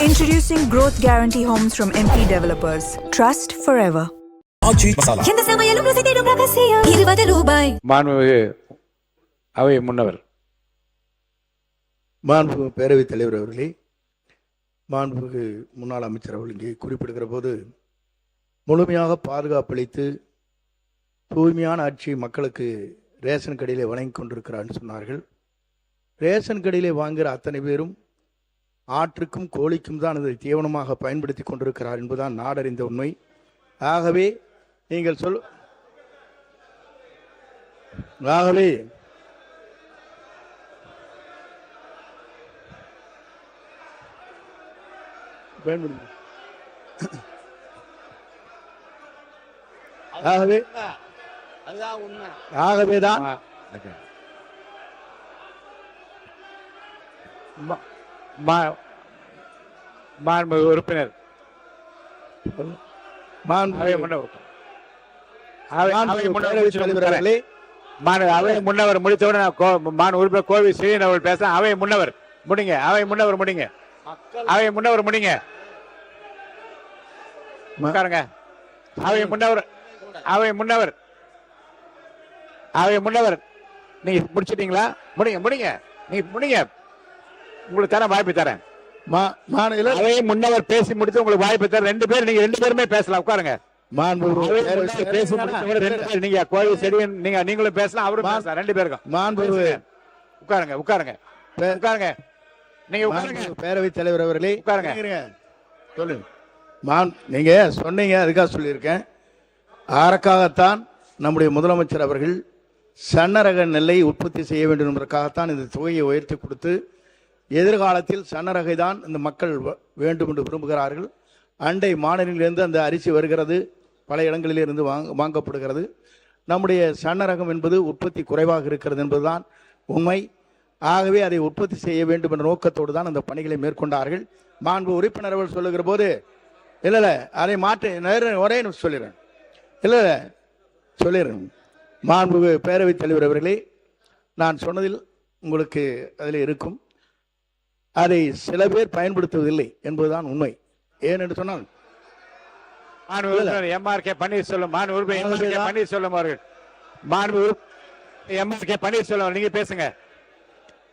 Introducing Growth Guarantee Homes from MP Developers. Trust forever. எந்த சமையலும் ருசி தேடும் ரகசியம் ₹20. மாண்புமிகு அவை முன்னவர். மாண்புமிகு பேரவைத் தலைவர் அவர்களே, மாண்புமிகு முன்னாள் அமைச்சர் அவர்கள் இங்கே குறிப்பிடுகிற போது முழுமையாக பாதுகாப்பளித்து தூய்மையான ஆட்சி மக்களுக்கு ரேஷன் கடையிலே வழங்கி கொண்டிருக்கிறான்னு சொன்னார்கள். ரேஷன் கடையிலே வாங்குகிற அத்தனை பேரும் ஆற்றுக்கும் கோழிக்கும் தான் அதை தீவனமாக பயன்படுத்தி கொண்டிருக்கிறார் என்பதுதான் நாடறிந்த உண்மை. ஆகவே நீங்கள் ஆகவே ஆகவேதான் மாண்புமிகு உறுப்பினர் முன்னவர் முடித்தவுடன் உறுப்பினர் கோவி ஸ்ரீன் அவர்கள் பேச அவை முன்னவர் முடிங்க. அவை முன்னவர் முடிங்க. அவை முன்னவர் முடிங்க. உட்காருங்க. அவை முன்னவர் அவை முன்னவர் அவை முன்னவர் நீங்க முடிச்சிட்டீங்களா? முடிங்க முடிங்க. நீங்க முடிங்க. உங்களுக்கு தரேன், வாய்ப்பு தரேன். அவை முன்னவர் பேசி முடித்து உங்களுக்கு வாய்ப்பு தரேன். நீங்க ரெண்டு பேருமே பேசலாம். உட்காருங்க. நீங்க கோவை செடியன் நீங்களும் பேசலாம், அவரும் பேசலாம். ரெண்டு பேருக்கும் உட்காருங்க. உட்காருங்க. உட்காருங்க. நீங்க உட்காருங்க. பேரவைத் தலைவர் அவர்களே உட்காருங்க. சொல்லுங்க. நீங்க சொன்னீங்க, அதுக்காக சொல்லியிருக்கேன். அதற்காகத்தான் நம்முடைய முதலமைச்சர் அவர்கள் சன்னரக நெல்லை உற்பத்தி செய்ய வேண்டும் என்பதற்காகத்தான் இந்த தொகையை உயர்த்தி கொடுத்து எதிர்காலத்தில் சன்னரகை தான் இந்த மக்கள் வேண்டும் என்று விரும்புகிறார்கள். அண்டை மாநிலங்களிலிருந்து அந்த அரிசி வருகிறது, பல இடங்களிலிருந்து வாங்கப்படுகிறது. நம்முடைய சன்னரகம் என்பது உற்பத்தி குறைவாக இருக்கிறது என்பதுதான் உண்மை. ஆகவே அதை உற்பத்தி செய்ய வேண்டும் என்ற நோக்கத்தோடு தான் அந்த பணிகளை மேற்கொண்டார்கள். மாண்பு உறுப்பினர்கள் சொல்லுகிற போது இல்லை அதை மாற்ற ஒரே சொல்லிடுறேன். இல்லை சொல்லிடுறேன். மாண்பு பேரவைத் தலைவர் அவர்களே, நான் சொன்னதில் உங்களுக்கு அதில் இருக்கும். அதை சில பேர் பயன்படுத்துவதில்லை என்பதுதான் உண்மை. ஏன் என்று சொன்னால் எம்ஆர்கே பன்னீர்செல்வம் பன்னீர்செல்வம் அவர்கள் எம்ஆர்கே பன்னீர்செல்வம் நீங்க பேசுங்க.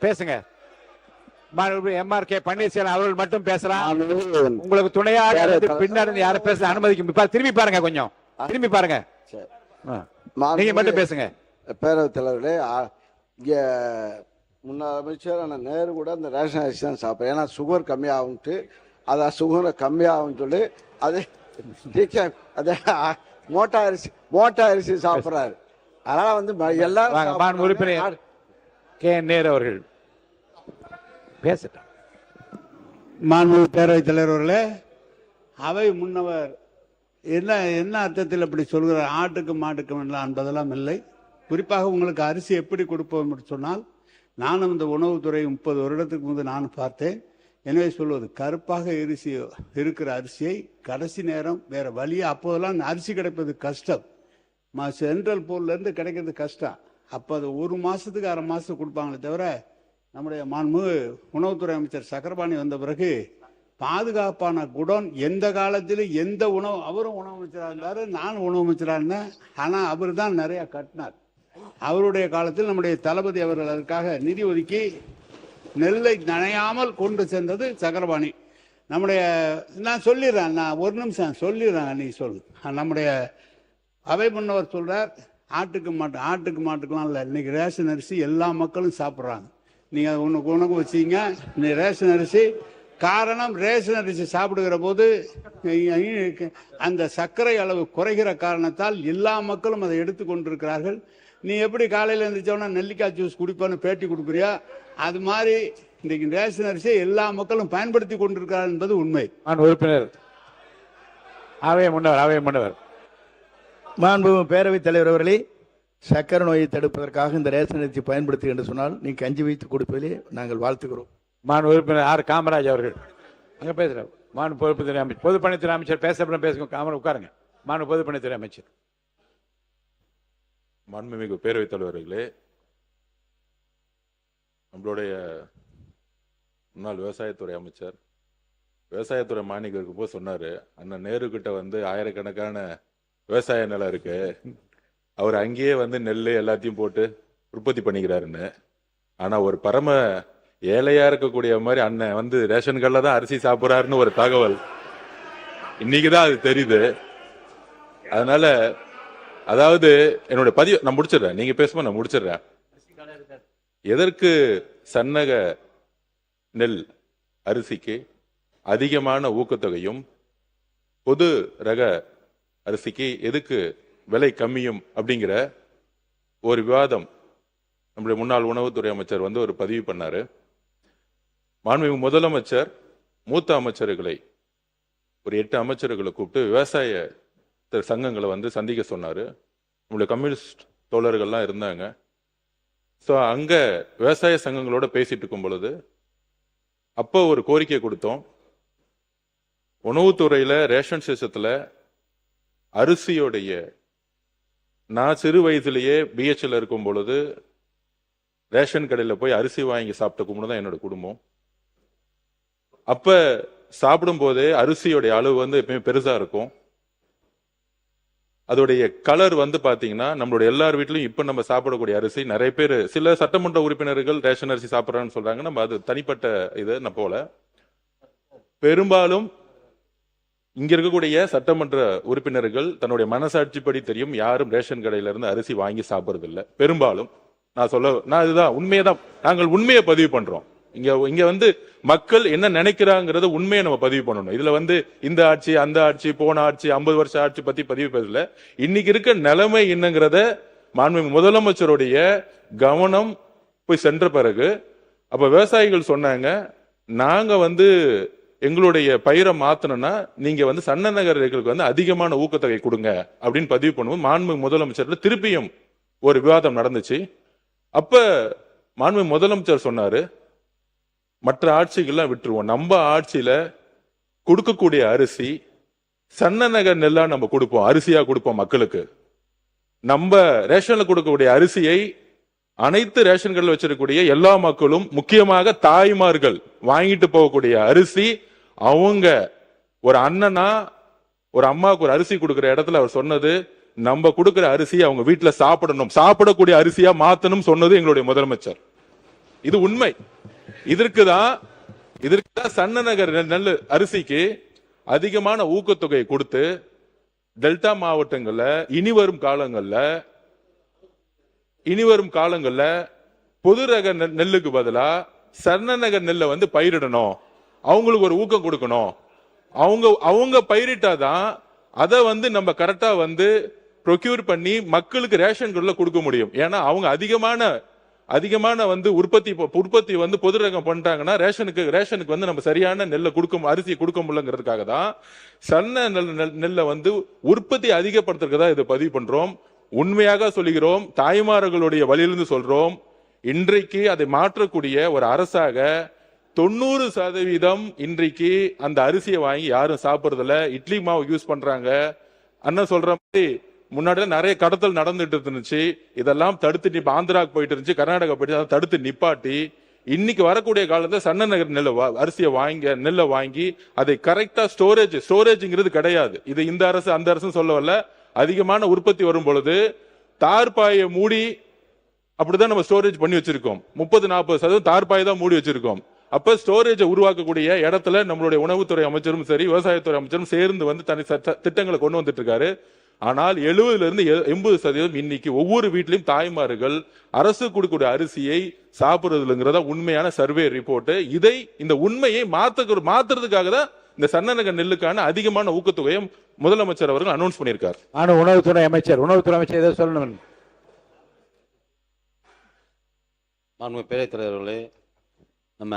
பேசுங்க. எம்ஆர்கே பன்னீர்செல்வம் அவர்கள் மட்டும் பேசலாம். உங்களுக்கு துணையாக பின்னாடி யாரும் பேச அனுமதிக்கும். திரும்பி பாருங்க, கொஞ்சம் திரும்பி பாருங்க. நீங்க மட்டும் பேசுங்க. பேரவைத் தலைவர்களே, முன்னாள் அமைச்சரான நேரு கூட அந்த ரேஷன் அரிசி தான் சாப்பிட்றேன். ஏன்னா சுகர் கம்மியாகும்ட்டு, அதான் சுகரை கம்மியாகும் சொல்லி அது மோட்டா அரிசி சாப்பிட்றாரு. அதனால எல்லாரும் உறுப்பினர் கே நேரு அவர்கள் பேசட்டும். மாண்புமிகு பேரவைத் தலைவர்களே, அவை முன்னவர் என்ன அர்த்தத்தில் அப்படி சொல்கிறார்? ஆட்டுக்கும் மாட்டுக்கும் என்பதெல்லாம் இல்லை. குறிப்பாக உங்களுக்கு அரிசி எப்படி கொடுப்போம் என்று சொன்னால், நானும் இந்த உணவுத்துறை 30 வருடத்துக்கு முன்பு நானும் பார்த்தேன். எனவே சொல்வது, கருப்பாக இருக்கிற அரிசியை கடைசி நேரம் வேற வழியா, அப்போதெல்லாம் அரிசி கிடைப்பது கஷ்டம், சென்ட்ரல் போர்ட்லேருந்து கிடைக்கிறது கஷ்டம். அப்போ அது 1 மாதத்துக்கு 1/2 மாதத்துக்கு கொடுப்பாங்களே தவிர, நம்முடைய மாண்புமிகு உணவுத்துறை அமைச்சர் சக்கரபாணி வந்த பிறகு பாதுகாப்பான குடோன் எந்த காலத்திலும் எந்த உணவு, அவரும் உணவு அமைச்சராக இருந்தார், நானும் உணவு அமைச்சராக இருந்தேன். ஆனால் அவர் தான் நிறையா கட்டினார். அவருடைய காலத்தில் நம்முடைய தளபதி அவர்கள் அதற்காக நிதி ஒதுக்கி நெல்லை நனையாமல் கொண்டு சென்றது சக்கரபாணி. நான் சொல்லிடுறேன், நான் ஒரு நிமிஷம் சொல்லிடுறேன், நீ சொல்லு. நம்முடைய அவை முன்னவர் சொல்றார், ஆட்டுக்கு மாட்டுக்கெல்லாம் இல்லை, இன்னைக்கு ரேஷன் அரிசி எல்லா மக்களும் சாப்பிட்றாங்க. நீங்கள் உனக்கு வச்சிங்க இன்னைக்கு ரேஷன் அரிசி. காரணம், ரேஷன் அரிசி சாப்பிடுகிற போது அந்த சர்க்கரை அளவு குறைகிற காரணத்தால் எல்லா மக்களும் அதை எடுத்துக்கொண்டிருக்கிறார்கள். நீ எப்படி காலையில் எழுந்திரிச்சோன்னா நெல்லிக்காய் ஜூஸ் குடிப்பான்னு பேட்டி கொடுக்குறியா, அது மாதிரி இன்றைக்கு ரேஷன் அரிசியை எல்லா மக்களும் பயன்படுத்தி கொண்டிருக்கிறார் என்பது உண்மை. உறுப்பினர் அவை முன்னவர் மாண்புமிகு பேரவைத் தலைவர் அவர்களே, சக்கரை நோயை தடுப்பதற்காக இந்த ரேஷன் அரிசி பயன்படுத்து என்று சொன்னால் நீ கஞ்சி வைத்து கொடுப்பதிலே நாங்கள் வாழ்த்துக்கிறோம். உறுப்பினர் ஆர் காமராஜ் அவர்கள் அங்க பேசுறாரு. பொதுப்பணித்துறை அமைச்சர், பொதுப்பணித்துறை அமைச்சர் பேசுங்க. காமரா உட்காருங்க. பொதுப்பணித்துறை அமைச்சர். மாண்புமிகு பேரவைத் தலைவர்களே, நம்மளுடைய முன்னாள் விவசாயத்துறை அமைச்சர் விவசாயத்துறை மானியம் இருக்கும்போது சொன்னாரு, அண்ணன் நேரு கிட்ட வந்து ஆயிரக்கணக்கான விவசாய நிலம் இருக்கு, அவர் அங்கேயே வந்து நெல் எல்லாத்தையும் போட்டு உற்பத்தி பண்ணிக்கிறாருன்னு. ஆனா ஒரு பரம ஏழையா இருக்கக்கூடிய மாதிரி அண்ணன் வந்து ரேஷன் கார்டில் தான் அரிசி சாப்பிட்றாருன்னு ஒரு தகவல் இன்னைக்குதான் அது தெரியுது. அதனால அதாவது என்னுடைய பதிவு நான் முடிச்சிடுறேன், நீங்க பேசும்போது நான் முடிச்சிடுறேன். எதற்கு சன்னக நெல் அரிசிக்கு அதிகமான ஊக்கத்தொகையும் பொது ரக அரிசிக்கு எதுக்கு விலை கம்மியும் அப்படிங்கிற ஒரு விவாதம் நம்முடைய முன்னாள் உணவுத்துறை அமைச்சர் வந்து ஒரு பதிவு பண்ணாரு. மாண்புமிகு முதலமைச்சர் மூத்த அமைச்சர்களை ஒரு 8 அமைச்சர்களை கூப்பிட்டு விவசாய சங்கங்களை வந்து சந்திக்க சொன்னாரு. நம்முடைய கம்யூனிஸ்ட் தோழர்கள்லாம் இருந்தாங்க. ஸோ அங்க விவசாய சங்கங்களோட பேசிட்டு இருக்கும் பொழுது அப்போ ஒரு கோரிக்கை கொடுத்தோம். உணவுத்துறையில ரேஷன் சிஸ்டத்துல அரிசியோடைய நான் சிறு வயதிலேயே பிஹெச்ல இருக்கும் பொழுது ரேஷன் கடையில் போய் அரிசி வாங்கி சாப்பிட்ட கும்பிட்டு தான் என்னோட குடும்பம். அப்ப சாப்பிடும் போதே அரிசியோடைய அளவு வந்து எப்பயுமே பெருசா இருக்கும். அதோடைய கலர் வந்து பாத்தீங்கன்னா நம்மளுடைய எல்லார் வீட்லயும் இப்ப நம்ம சாப்பிடக்கூடிய அரிசி நிறைய பேர் சில சட்டமன்ற உறுப்பினர்கள் ரேஷன் அரிசி சாப்பிட்றான்னு சொல்றாங்க. நம்ம அது தனிப்பட்ட இது நான் போல. பெரும்பாலும் இங்க இருக்கக்கூடிய சட்டமன்ற உறுப்பினர்கள் தன்னுடைய மனசாட்சிப்படி தெரியும் யாரும் ரேஷன் கடையில இருந்து அரிசி வாங்கி சாப்பிடுறது இல்லை. பெரும்பாலும் நான் இதுதான் உண்மையதான், நாங்கள் உண்மையை பதிவு பண்றோம். இங்க வந்து மக்கள் என்ன நினைக்கிறாங்கிறத உண்மையை நம்ம பதிவு பண்ணணும். இதுல வந்து இந்த ஆட்சி அந்த ஆட்சி போன ஆட்சி 50 வருஷம் ஆட்சி பத்தி பதிவு பேசல. இன்னைக்கு இருக்க நிலைமை என்னங்கிறத மாண்புமிகு முதலமைச்சருடைய கவனம் போய் சென்ற பிறகு அப்ப விவசாயிகள் சொன்னாங்க, நாங்க வந்து எங்களுடைய பயிரை மாத்தணும்னா நீங்க வந்து சன்ன நகர்களுக்கு வந்து அதிகமான ஊக்கத்தொகை கொடுங்க அப்படின்னு பதிவு பண்ணுவோம். மாண்புமிகு முதலமைச்சர் திருப்பியும் ஒரு விவாதம் நடந்துச்சு. அப்ப மாண்புமிகு முதலமைச்சர் சொன்னாரு, மற்ற ஆட்சிகள்லாம் விட்டுருவோம், நம்ம ஆட்சியில கொடுக்கக்கூடிய அரிசி சன்ன நகர் நெல்லா நம்ம கொடுப்போம், அரிசியா கொடுப்போம் மக்களுக்கு. நம்ம ரேஷன்ல கொடுக்கக்கூடிய அரிசியை அனைத்து ரேஷன் கடையில் வச்சிருக்கக்கூடிய எல்லா மக்களும் முக்கியமாக தாய்மார்கள் வாங்கிட்டு போகக்கூடிய அரிசி அவங்க ஒரு அண்ணனா ஒரு அம்மாவுக்கு ஒரு அரிசி கொடுக்கிற இடத்துல அவர் சொன்னது, நம்ம கொடுக்கிற அரிசி அவங்க வீட்டுல சாப்பிடணும், சாப்பிடக்கூடிய அரிசியா மாத்தணும் சொன்னது எங்களுடைய முதலமைச்சர். இது உண்மை. இதற்குதான் சன்ன நகர் நெல் அரிசிக்கு அதிகமான ஊக்கத்தொகை கொடுத்து டெல்டா மாவட்டங்கள்ல இனி வரும் காலங்கள்ல பொது ரக நெல்லுக்கு பதிலா சன்ன நகர் நெல்லை வந்து பயிரிடணும், அவங்களுக்கு ஒரு ஊக்கம் கொடுக்கணும். அவங்க பயிரிட்டாதான் அதை வந்து நம்ம கரெக்டா வந்து ப்ரொக்யூர் பண்ணி மக்களுக்கு ரேஷன் கடையில் கொடுக்க முடியும். ஏன்னா அவங்க அதிகமான வந்து உற்பத்தி வந்து பொது ரகம் பண்ணிட்டாங்கன்னா ரேஷனுக்கு வந்து நம்ம சரியான நெல்லை அரிசி கொடுக்க முடியலங்கிறதுக்காக தான் சன்ன நெல்லை வந்து உற்பத்தி அதிகப்படுத்துறதுக்கு தான் இதை பதிவு பண்றோம். உண்மையாக சொல்லுகிறோம், தாய்மார்களுடைய வழியிலிருந்து சொல்றோம். இன்றைக்கு அதை மாற்றக்கூடிய ஒரு அரசாக 90% இன்றைக்கு அந்த அரிசியை வாங்கி யாரும் சாப்பிடுறதில்ல, இட்லி மாவு யூஸ் பண்றாங்க. அண்ணன் சொல்ற மாதிரி முன்னாடி நிறைய கடத்தல் நடந்துட்டு இருந்துச்சு, இதெல்லாம் தடுத்து ஆந்திராவுக்கு போயிட்டு இருந்துச்சு, கர்நாடகா போயிட்டு தடுத்து நிப்பாட்டி இன்னைக்கு வரக்கூடிய காலத்துல சன்ன நகர் நெல்லை வாங்கி அதை கரெக்டா ஸ்டோரேஜ்ங்கிறது கிடையாது. இது இந்த அரசு அந்த அரசு சொல்ல வரல. அதிகமான உற்பத்தி வரும் பொழுது தார்பாயை மூடி அப்படிதான் நம்ம ஸ்டோரேஜ் பண்ணி வச்சிருக்கோம். 30-40% தார்பாயை தான் மூடி வச்சிருக்கோம். அப்ப ஸ்டோரேஜை உருவாக்கக்கூடிய இடத்துல நம்மளுடைய உணவுத்துறை அமைச்சரும் சரி விவசாயத்துறை அமைச்சரும் சேர்ந்து வந்து தனி திட்டங்களை கொண்டு வந்துட்டு இருக்காரு. ஆனால் 70% இன்னைக்கு ஒவ்வொரு வீட்லயும் தாய்மார்கள் அரசு கொடுக்கக்கூடிய அரிசியை சாப்பிடுறதுங்கிறத உண்மையான சர்வே ரிப்போர்ட். இந்த உண்மையை மாத்துறதுக்காக தான் இந்த சன்ன நகர் நெல்லுக்கான அதிகமான ஊக்கத்தொகையை முதலமைச்சர் அவர்கள் அனௌன்ஸ் பண்ணியிருக்கார். உணவுத்துறை அமைச்சர் ஏதோ சொல்லணும். பேரவைத் தலைவர்களே, நம்ம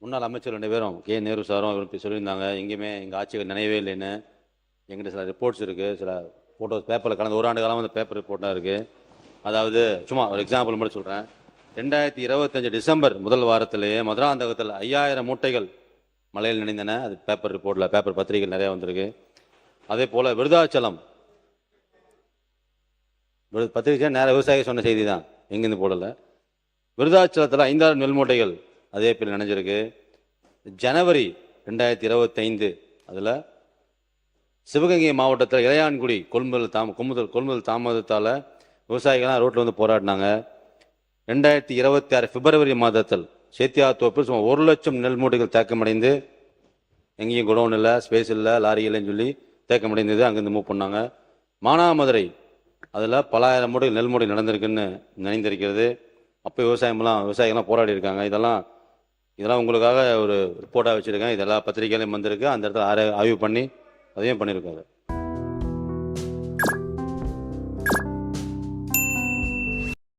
முன்னாள் அமைச்சர் 2 பேரும் கே நேரு சாரும் அவர் சொல்லியிருந்தாங்க, எங்கேயுமே எங்கள் ஆட்சிகள் நினைவே இல்லைன்னு. எங்கிட்ட சில ரிப்போர்ட்ஸ் இருக்குது, சில ஃபோட்டோஸ் பேப்பரில் கடந்த 1 ஆண்டு காலம் அந்த பேப்பர் ரிப்போர்ட்டாக இருக்குது. அதாவது சும்மா ஒரு எக்ஸாம்பிள் மட்டும் சொல்கிறேன். 2025 டிசம்பர் முதல் வாரத்திலேயே மதுராந்தகத்தில் 5000 மூட்டைகள் மழையில் நினைந்தன. அது பேப்பர் ரிப்போர்ட்டில் பேப்பர் பத்திரிகைகள் நிறையா வந்திருக்கு. அதே போல் விருதாச்சலம் பத்திரிகை நேர விவசாயி சொன்ன செய்தி தான், எங்கேருந்து போடலை. விருதாச்சலத்தில் 5000 நெல் மூட்டைகள் அதே பேர் நினைஞ்சிருக்கு. ஜனவரி 2025 அதில் சிவகங்கை மாவட்டத்தில் இளையான்குடி கொள்முதல் தாமதத்தால் விவசாயிகள்லாம் ரோட்டில் வந்து போராடினாங்க. 2026 பிப்ரவரி மாதத்தில் சேத்தியாத்தோப்பில் சுமார் 1 லட்சம் நெல் மூட்டைகள் தேக்கமடைந்து, எங்கேயும் குடோன் இல்லை, ஸ்பேஸ் இல்லை, லாரி இல்லைன்னு சொல்லி தேக்கமடைந்தது. அங்கேருந்து மூவ் பண்ணாங்க. மானாமதுரை அதில் பல ஆயிரம் மூட்டைகள் நெல் மூட்டை நடந்திருக்குன்னு நினைந்திருக்கிறது. அப்போ விவசாயிகள்லாம் போராடி இருக்காங்க. இதெல்லாம் உங்களுக்காக ஒரு ரிப்போர்ட்டாக வச்சுருக்கேன். இதெல்லாம் பத்திரிகையிலையும் வந்திருக்கு. அந்த இடத்துல ஆய்வு பண்ணி அதையும் பண்ணியிருக்காங்க.